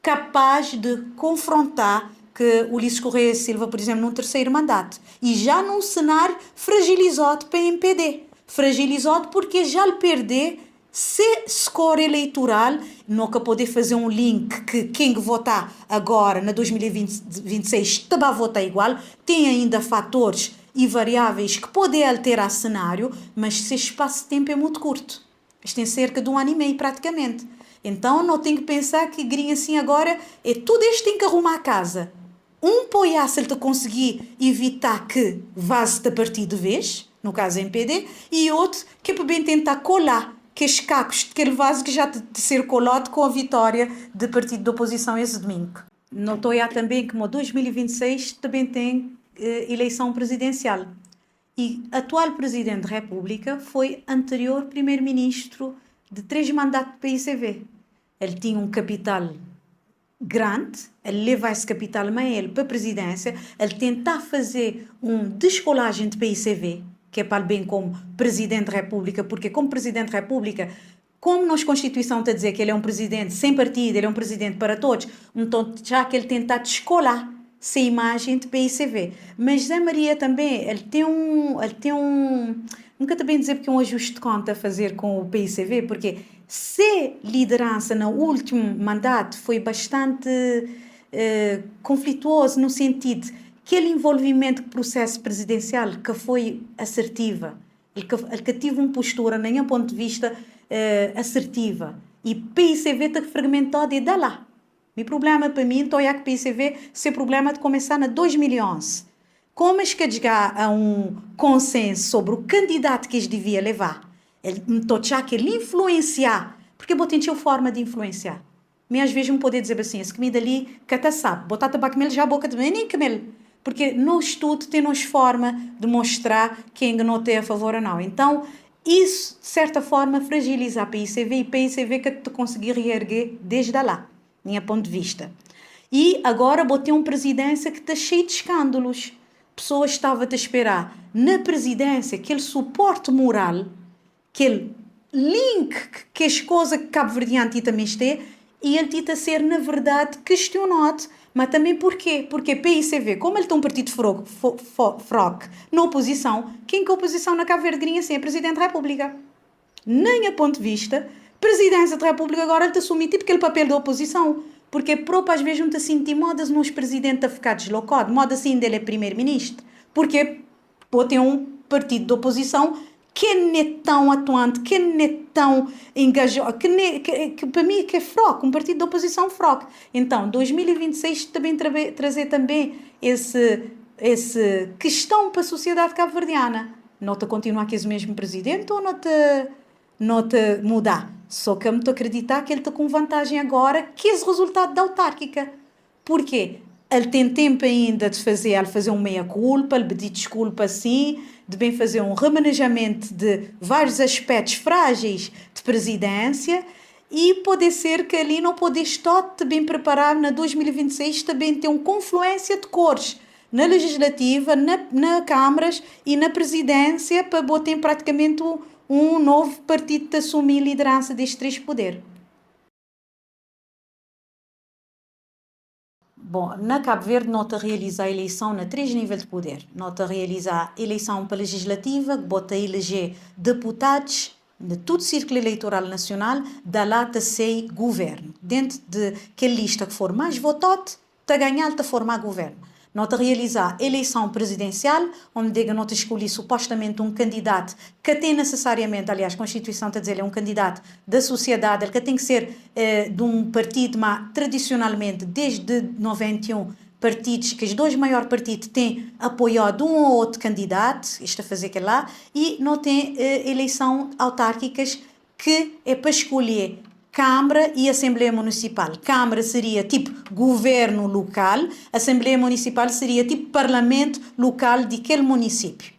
capaz de confrontar que o Ulisses Correia Silva, por exemplo, num terceiro mandato. E já num cenário fragilizado para a MPD. Fragilizado porque já lhe perder se score eleitoral, nunca poder fazer um link que quem votar agora, na 2026, também vai votar igual, tem ainda fatores e variáveis que podem alterar cenário, mas esse espaço de tempo é muito curto. Isto tem cerca de 1 ano e meio praticamente. Então não tem que pensar que grinha assim agora é tudo este tem que arrumar a casa. Um apoiar se ele te conseguir evitar que vaze da partida de vez, no caso MPD, e outro que é para bem tentar colar que os cacos de aquele vaso que já de ser colado com a vitória do partido da oposição esse domingo. Não estou a também que em 2026 também tem eleição presidencial. E atual presidente da República foi anterior primeiro-ministro de 3 mandatos do PICV. Ele tinha um capital grande, ele leva esse capital a ele para a presidência, ele tentar fazer uma descolagem de PICV, que é para o bem como presidente da República, porque como presidente da República, como nossa Constituição está a dizer que ele é um presidente sem partido, ele é um presidente para todos, então já que ele tentar descolar essa imagem de PICV. Mas Zé Maria também, ele tem nunca também dizer porque é um ajuste de conta a fazer com o PICV, porque se liderança no último mandato foi bastante conflituoso no sentido que aquele envolvimento com o processo presidencial que foi assertiva, ele que teve uma postura, nem a ponto de vista assertiva, e PICV está fragmentado e dá lá. O problema para mim, então, é que o PICV se problema de começar na 2011. Como é que chegar a um consenso sobre o candidato que eles devia levar? Ele já que ele influenciar, porque eu tenho forma de influenciar. Mas às vezes não poder dizer assim, essa comida ali, que até sabe, botar tabaco mel já a boca de mim, nem comer. Porque no estudo temos forma de mostrar quem não tem a favor ou não. Então, isso, de certa forma, fragiliza a PICV e PICV que te conseguir reerguer desde lá, minha ponto de vista. E agora botei uma presidência que está cheia de escândalos. Pessoas estavam a esperar na presidência aquele suporte moral, aquele link que as coisas que Cabo Verdeano também tem, e ele tenta ser, na verdade, questionado. Mas também porquê? Porque PICV, como ele tem um partido froque na oposição, quem que é a oposição na Cabo Verde grinha assim é Presidente da República. Nem a ponto de vista, Presidência da República agora ele está assumindo tipo aquele papel da oposição. Porque próprio às vezes não está sentindo modas nos presidentes a ficar deslocado, moda assim dele é primeiro-ministro. Porque pode ter um partido de oposição que não é tão atuante, que não é tão engajado, que para mim que é fraco, um partido de oposição fraco. Então, 2026 também trazer também esse questão para a sociedade cabo-verdiana. Não te continuar com esse mesmo presidente ou não te mudar? Só que eu me estou a acreditar que ele está com vantagem agora que esse resultado da autárquica. Porquê? Ele tem tempo ainda de fazer um meia-culpa, ele pedir desculpa assim, de bem fazer um remanejamento de vários aspectos frágeis de presidência e pode ser que ali não pode estar bem preparado na 2026 também ter uma confluência de cores na legislativa, na câmaras e na presidência para botar praticamente um novo partido de assumir a liderança destes 3 poderes. Bom, na Cabo Verde, nota realiza a eleição na 3 níveis de poder. Nota realiza a eleição para a legislativa, que bota a eleger deputados de todo o círculo eleitoral nacional, da lá te sei governo. Dentro de que lista que for mais votada, te ganhar, te formar governo. Nota realizar eleição presidencial, onde nota escolher supostamente um candidato que tem necessariamente, aliás, a Constituição está a dizer, é um candidato da sociedade, ele que tem que ser de um partido, mas tradicionalmente, desde 91, partidos, que os 2 maiores partidos têm apoiado um ou outro candidato, isto a fazer que lá, e não tem eleição autárquicas que é para escolher Câmara e Assembleia Municipal. Câmara seria tipo governo local, Assembleia Municipal seria tipo parlamento local daquele município.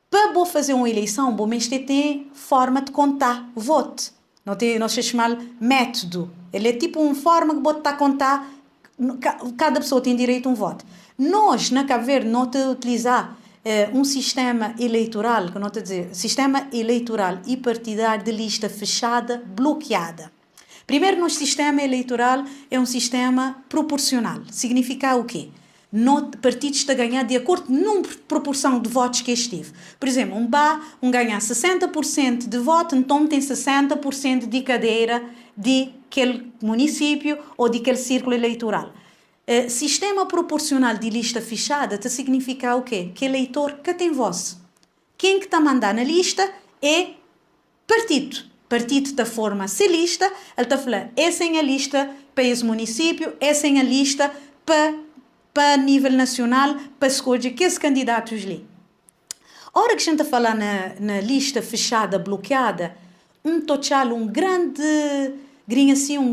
Para vou fazer uma eleição, vou mestre tem forma de contar voto. Nós chamamos método. Ele é tipo uma forma que vou contar, cada pessoa tem direito a um voto. Nós, na Cabo Verde, não te utilizar um sistema eleitoral, que não te dizer, sistema eleitoral e partidário de lista fechada, bloqueada. Primeiro, nosso sistema eleitoral é um sistema proporcional. Significa o quê? Partidos estão a ganhar de acordo com a proporção de votos que estive. Por exemplo, um ganha 60% de voto, então tem 60% de cadeira de aquele município ou de aquele círculo eleitoral. Sistema proporcional de lista fechada te significa o quê? Que eleitor que tem voz. Quem que está a mandar na lista é partido. Partido da forma se lista, ele está a falar, essa é a lista para esse município, essa é a lista para nível nacional, para escolher que esses candidatos ali. A hora que a gente está a falar na lista fechada, bloqueada, um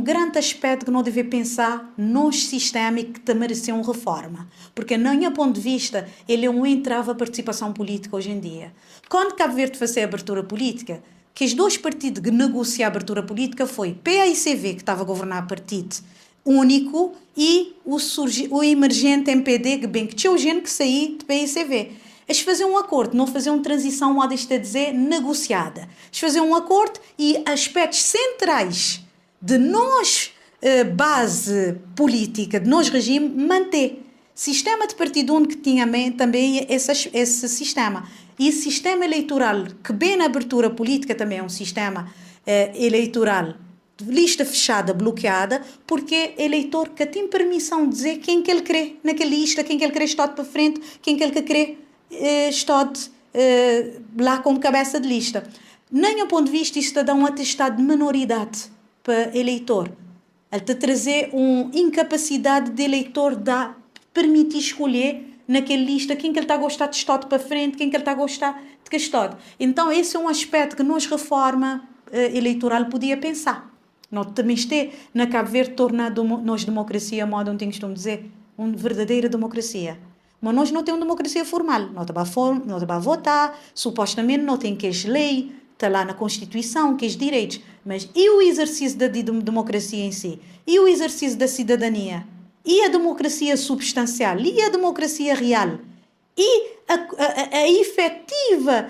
grande aspecto que não deve pensar no sistema e que te merecia uma reforma. Porque, na minha ponto de vista, ele é um entrave à participação política hoje em dia. Quando Cabo Verde fazia a abertura política, que os dois partidos que negociaram a abertura política foi PAICV, que estava a governar partido único, e o emergente MPD, que bem que tinha gente que saía de PAICV. Eles faziam um acordo, não faziam uma transição, modo isto a dizer, negociada. Eles faziam um acordo e aspectos centrais de nós, base política, de nós regime, manter. Sistema de partido único que tinha também esse sistema. E sistema eleitoral, que bem na abertura política também é um sistema eleitoral de lista fechada, bloqueada, porque eleitor que tem permissão de dizer quem que ele crê naquela lista, quem que ele crê está para frente, quem que ele crê está lá como cabeça de lista. Nem a ponto de vista isto dá um atestado de minoridade para eleitor. Ele te trazer uma incapacidade de eleitor de permitir escolher naquela lista quem que ele está a gostar de estado para frente, quem que ele está a gostar de que estado. Então, esse é um aspecto que nós, reforma eleitoral, podia pensar. Nós também na Cabo Verde, tornar nós democracia, a modo onde costumo dizer, uma verdadeira democracia. Mas nós não temos democracia formal. Não estamos a votar, supostamente não tem que as leis, está lá na Constituição, que os direitos. Mas e o exercício da democracia em si? E o exercício da cidadania? E a democracia substancial? E a democracia real? E a efetiva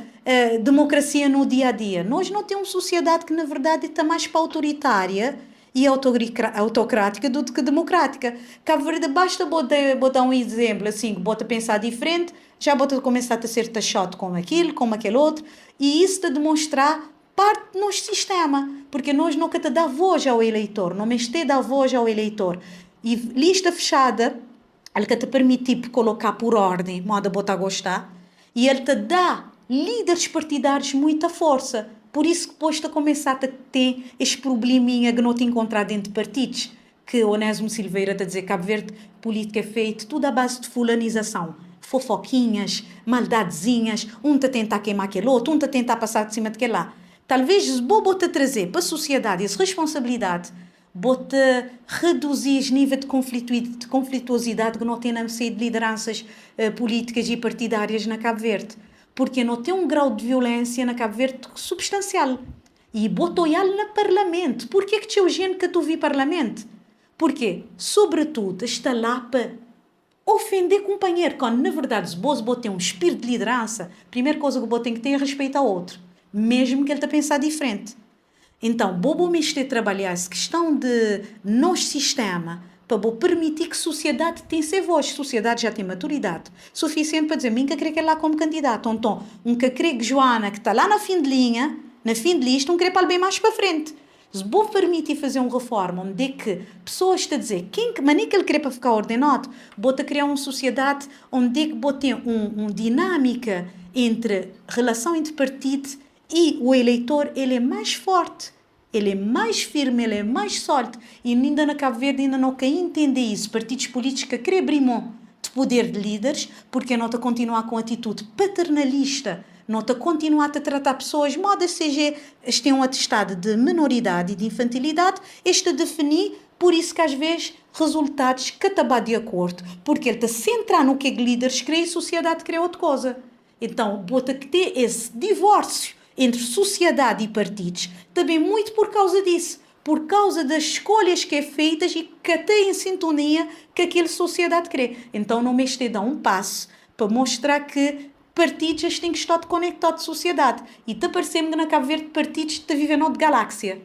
democracia no dia a dia? Nós não temos uma sociedade que, na verdade, está mais para autoritária e autocrática do que democrática. Cabo Verde, basta botar um exemplo assim, bota pensar diferente, já bota começar a ser taxado como aquele outro, e isso te demonstrar parte do nosso sistema, porque nós nunca te dá voz ao eleitor, não me te dá voz ao eleitor. E lista fechada, ele te permite colocar por ordem, modo a botar a gostar, e ele te dá líderes partidários muita força. Por isso que depois de começar a ter este probleminha que não te encontrar dentro de partidos, que o Onésimo Silveira está a dizer que Cabo Verde política é feito tudo à base de fulanização, fofoquinhas, maldadezinhas, um está a tentar queimar aquele outro, um está a tentar passar de cima daquele lá. Talvez se vou te trazer para a sociedade essa responsabilidade, vou-te reduzir os níveis de conflituosidade que não tem na seio de lideranças políticas e partidárias na Cabo Verde. Porque não tem um grau de violência na Cabo Verde substancial. E botoial no Parlamento. Por que tinha gente que tu vi Parlamento? Porque, sobretudo, está lá para ofender companheiro. Quando, na verdade, se você tem um espírito de liderança, a primeira coisa que você tem que ter é respeito ao outro. Mesmo que ele está a pensar diferente. Então, bobo me ter trabalhar essa questão de nosso sistema para permitir que a sociedade tenha seu voz. A sociedade já tem maturidade suficiente para dizer, mim que querer que lá como candidato. Então, que querer que Joana, que está lá na fim de linha, na fim de lista, querer para bem mais para frente. Se vou permitir fazer uma reforma onde é que pessoas estão a dizer, mas nem que ele quer para ficar ordenado, vou criar uma sociedade onde é que vou ter uma dinâmica entre relação entre partido e o eleitor, ele é mais forte. Ele é mais firme, ele é mais sólido. E ainda na Cabo Verde ainda não quer entender isso. Partidos políticos que querem abrir mão de poder de líderes, porque não está a continuar com atitude paternalista Não está continuar a tratar pessoas, moda seja, este tem um atestado de menoridade e de infantilidade, este definir, por isso que às vezes resultados que está de acordo, porque ele está centrar no que líderes creem e a sociedade crê outra coisa. Então, bota que ter esse divórcio entre sociedade e partidos, também muito por causa disso, por causa das escolhas que é feitas e que até em sintonia que aquela sociedade crê. Então, não me este dá um passo para mostrar que partidos têm que estar conectados à sociedade. E está parecendo que na Cabo Verde partidos está vivendo outra galáxia.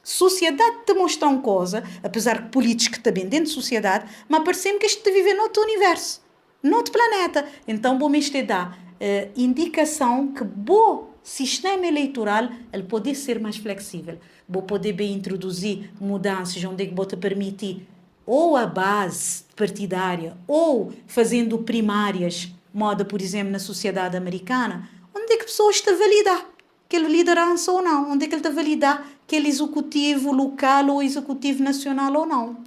Sociedade te mostra uma coisa, apesar que políticos que estão bem dentro da sociedade, mas parece-me que este está vivendo noutro universo, noutro planeta. Então, vou me dar indicação que bom sistema eleitoral ele pode ser mais flexível, vou poder bem introduzir mudanças onde é que pode permitir ou a base partidária ou fazendo primárias, moda por exemplo na sociedade americana, onde é que pessoas estão a validar aquele liderança ou não, onde é que ele está a validar aquele executivo local ou executivo nacional ou não.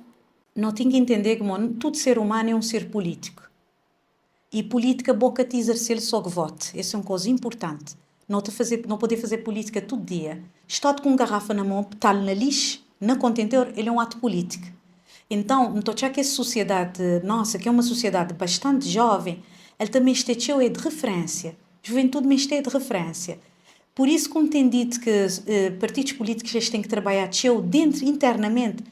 Não tem que entender que todo ser humano é um ser político. E política boca te exercer só que vote. Essa é uma coisa importante. Não poder fazer política todo dia. Estar com uma garrafa na mão, tal na lixo, na contentor, ele é um ato político. Então, não estou a que essa sociedade nossa, que é uma sociedade bastante jovem, ele também está cheio de referência. Juventude me está de referência. Por isso, como tem dito que partidos políticos têm que trabalhar cheio dentro, internamente,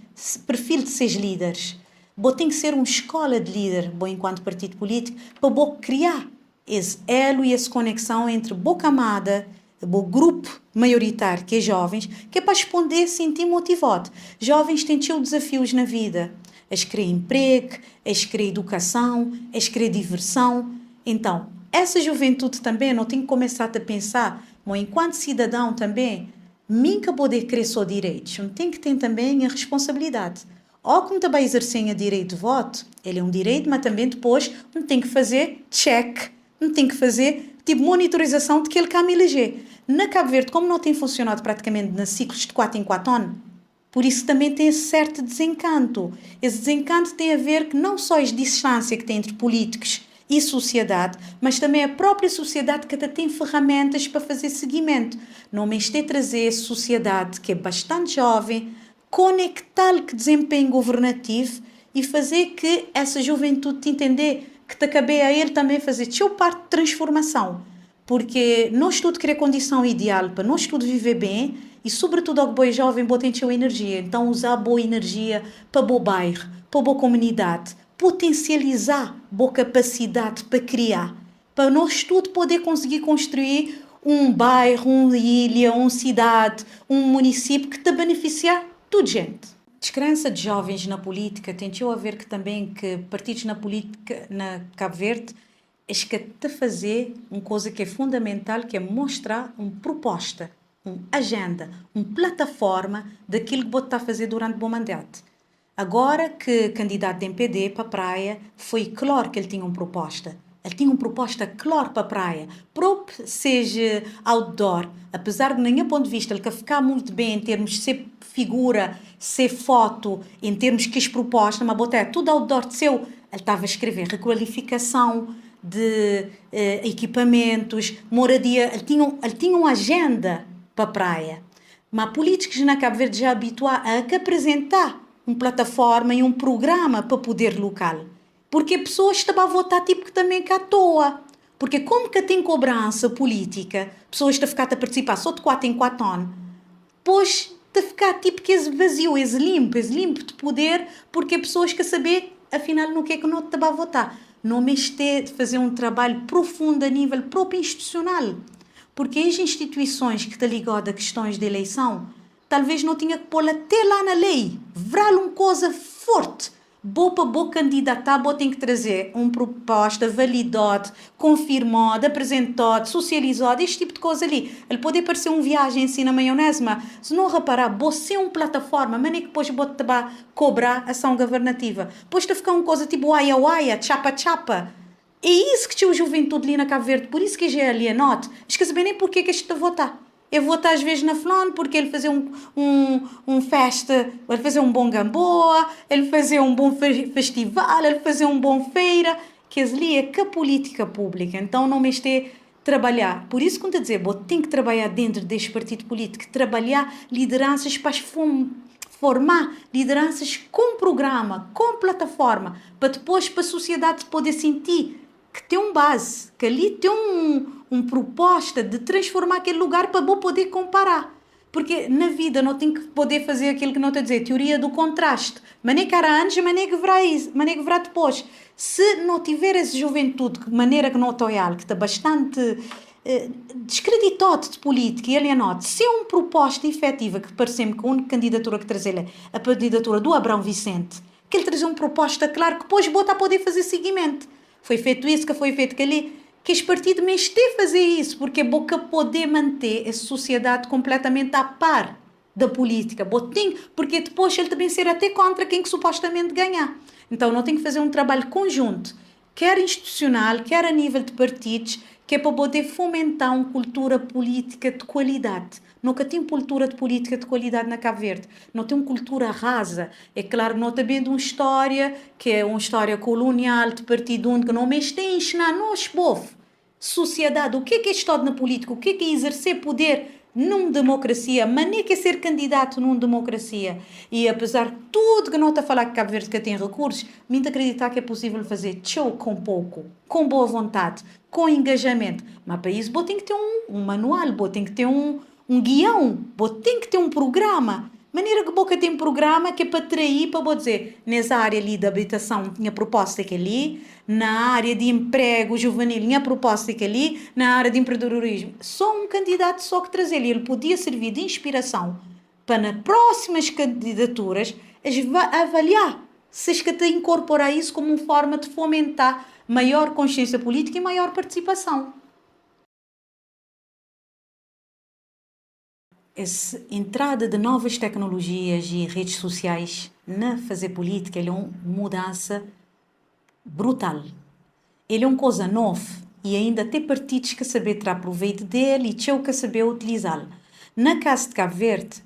perfil de seus líderes. Bom, tem que ser uma escola de líder, bom, enquanto partido político, para bom criar esse elo e essa conexão entre boa camada, o grupo maioritário, que é jovens, que é para responder, sentir motivado. Jovens têm tido desafios na vida. Eles querem emprego, eles querem educação, eles querem diversão. Então, essa juventude também não tem que começar a pensar, bom, enquanto cidadão também, nunca poder querer só direitos. Não tem que ter também a responsabilidade. Ou como também exercem o direito de voto, ele é um direito, mas também depois não tem que fazer check, não tem que fazer tipo monitorização de que ele quer me eleger. Na Cabo Verde, como não tem funcionado praticamente nos ciclos de 4 em 4 anos, por isso também tem esse certo desencanto. Esse desencanto tem a ver que não só a distância que tem entre políticos e sociedade, mas também a própria sociedade que até tem ferramentas para fazer seguimento. Não me este trazer a sociedade que é bastante jovem, conectá-lo com desempenho governativo e fazer que essa juventude te entender que te acabei a ele também fazer seu parte de transformação. Porque nós tudo queremos condição ideal para nós tudo viver bem e sobretudo ao boi jovem botem sua energia. Então usar boa energia para o bairro, para a comunidade, potencializar boa capacidade para criar, para nós tudo poder conseguir construir um bairro, uma ilha, uma cidade, um município que te beneficiar tudo gente. Descrença de jovens na política tentou a ver que também que partidos na política na Cabo Verde é que te fazer uma coisa que é fundamental, que é mostrar uma proposta, uma agenda, uma plataforma daquilo que você está a fazer durante o bom mandato. Agora que candidato de MPD para a praia, foi claro que ele tinha uma proposta. Ele tinha uma proposta clara para a praia. Próprio seja outdoor, apesar de, nenhum ponto de vista, ele quer ficar muito bem em termos de ser figura, ser foto, em termos que as propostas, mas botar tudo outdoor de seu. Ele estava a escrever requalificação de equipamentos, moradia. Ele tinha uma agenda para a praia. Mas políticos na Cabo Verde já habituaram a que apresentar uma plataforma e um programa para poder local. Porque pessoas estão a votar tipo que também cá à toa. Porque como que tem cobrança política, pessoas estão a ficar a participar só de 4 em 4 anos, pois está a ficar tipo que esse vazio, esse limpo de poder, porque pessoas querem saber, afinal, no que é que não estão a votar. Não me este de fazer um trabalho profundo a nível próprio institucional. Porque as instituições que estão ligadas a questões de eleição, talvez não tinha que pôr até lá na lei, virar uma coisa forte. Boa para boa candidatar, boa tem que trazer uma proposta validada, confirmada, apresentada, socializada, este tipo de coisa ali. Ele pode parecer uma viagem assim na maionese, mas se não reparar, boa ser uma plataforma, mas nem que depois boa te cobrar ação governativa. Depois te ficar uma coisa tipo uaia, chapa. É isso que tinha a juventude ali na Cabo Verde, por isso que já ali anote. Esquece bem nem porque que este votar. Eu vou estar às vezes na fulano porque ele fazia um festa, ele fazia um bom gamboa, ele fazia um bom festival, ele fazia um bom feira, que ali é que a política pública. Então não me este trabalhar. Por isso, quando eu dizer, tem que trabalhar dentro deste partido político, trabalhar lideranças para formar lideranças com programa, com plataforma, para depois para a sociedade poder sentir que tem um base, que ali tem uma proposta de transformar aquele lugar para poder comparar. Porque na vida não tem que poder fazer aquilo que não está a dizer, teoria do contraste. Mané que era antes, mané que verá depois. Se não tiver essa juventude de maneira que não está que está bastante descreditado de política, e ele anote, se é uma proposta efetiva, que parece-me que a única candidatura que traz ele é a candidatura do Abrão Vicente, que ele traz uma proposta, claro, que depois bota a poder fazer seguimento. Foi feito isso, que foi feito que este partido me esteja a fazer isso, porque é boca poder manter a sociedade completamente à par da política. Botinho, porque depois ele também será até contra quem que supostamente ganhar. Então, não tem que fazer um trabalho conjunto, quer institucional, quer a nível de partidos, que é para poder fomentar uma cultura política de qualidade. Nunca tem cultura de política de qualidade na Cabo Verde. Não tem uma cultura rasa. É claro, não está vendo uma história, que é uma história colonial, de partido único, não, mas tem a ensinar nós, povo, sociedade, o que é estado na política, o que é exercer poder numa democracia, mas nem que é ser candidato numa democracia. E apesar de tudo que não está a falar que Cabo Verde que tem recursos, me acreditar que é possível fazer show com pouco, com boa vontade, com engajamento. Mas para isso, tem que ter um manual, tem que ter um guião, tem que ter um programa. Maneira que boca tem um programa que é para atrair, para dizer, nessa área ali da habitação, tinha proposta que ali, na área de emprego juvenil, tinha proposta que ali, na área de empreendedorismo. Só um candidato só que trazer ele podia servir de inspiração para nas próximas candidaturas avaliar se escata incorporar isso como uma forma de fomentar maior consciência política e maior participação. Essa entrada de novas tecnologias e redes sociais na fazer política, ele é uma mudança brutal. Ele é uma coisa nova e ainda tem partidos que saber tirar proveito dele e que saber utilizá-lo. Na casa de Cabo Verde,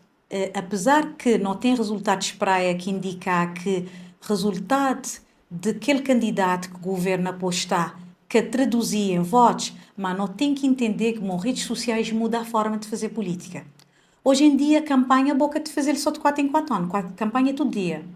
apesar que não tem resultados praia que indicar que resultado daquele candidato que o governo apostar que traduzia em votos, mas não tem que entender como redes sociais mudam a forma de fazer política. Hoje em dia, a campanha boca de fazer só de 4 em 4 anos. Campanha todo dia.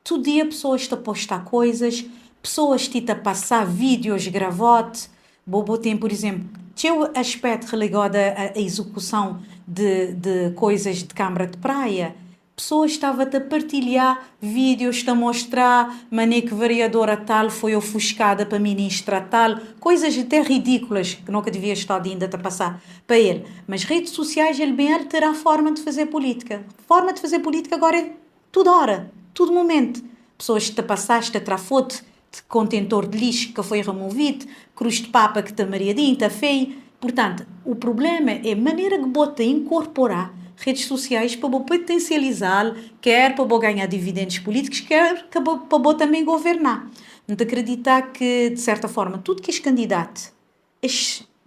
Todo dia pessoas estão a postar coisas, pessoas estão a passar vídeos gravote. Bobo tem, por exemplo, tinha o aspecto religado à execução de coisas de câmara de praia. Pessoas estavam a partilhar vídeos, a mostrar maneira que vereadora tal foi ofuscada para ministra tal, coisas até ridículas que nunca devia estar ainda a passar para ele. Mas redes sociais, ele bem terá forma de fazer política. Forma de fazer política agora é toda hora, todo momento. Pessoas que te passaste a tirar foto de contentor de lixo que foi removido, cruz de papa que está mariadinho, está feio. Portanto, o problema é a maneira que bota incorporar redes sociais para potencializar, quer para ganhar dividendos políticos, quer para também governar. Não te acreditar que, de certa forma, tudo que és candidato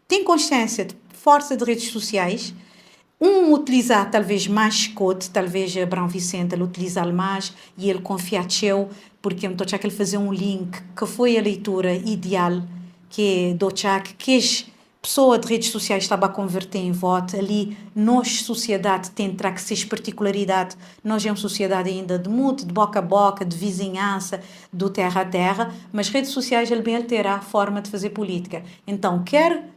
tem consciência de força de redes sociais, utilizar talvez mais Scott, talvez Abrão Vicente, ele utilizar mais e ele confiar teu, porque eu estou a ele fazer um link que foi a leitura ideal, que é do Tchak, que é pessoa de redes sociais estava a converter em voto, ali nós, sociedade, tem que ser particularidade, nós é uma sociedade ainda de muito, de boca a boca, de vizinhança, do terra a terra, mas redes sociais, ele bem alterará a forma de fazer política. Então, quer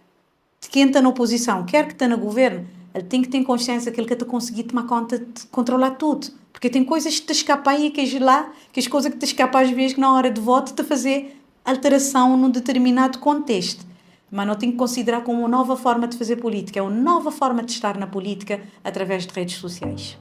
quem está na oposição, quer que está no governo, ele tem que ter consciência que ele quer conseguir tomar conta de controlar tudo, porque tem coisas que te escapam aí, que é lá, que as coisas que te escapam às vezes que na hora de voto te fazer alteração num determinado contexto. Mas não tem que considerar como uma nova forma de fazer política, é uma nova forma de estar na política através de redes sociais.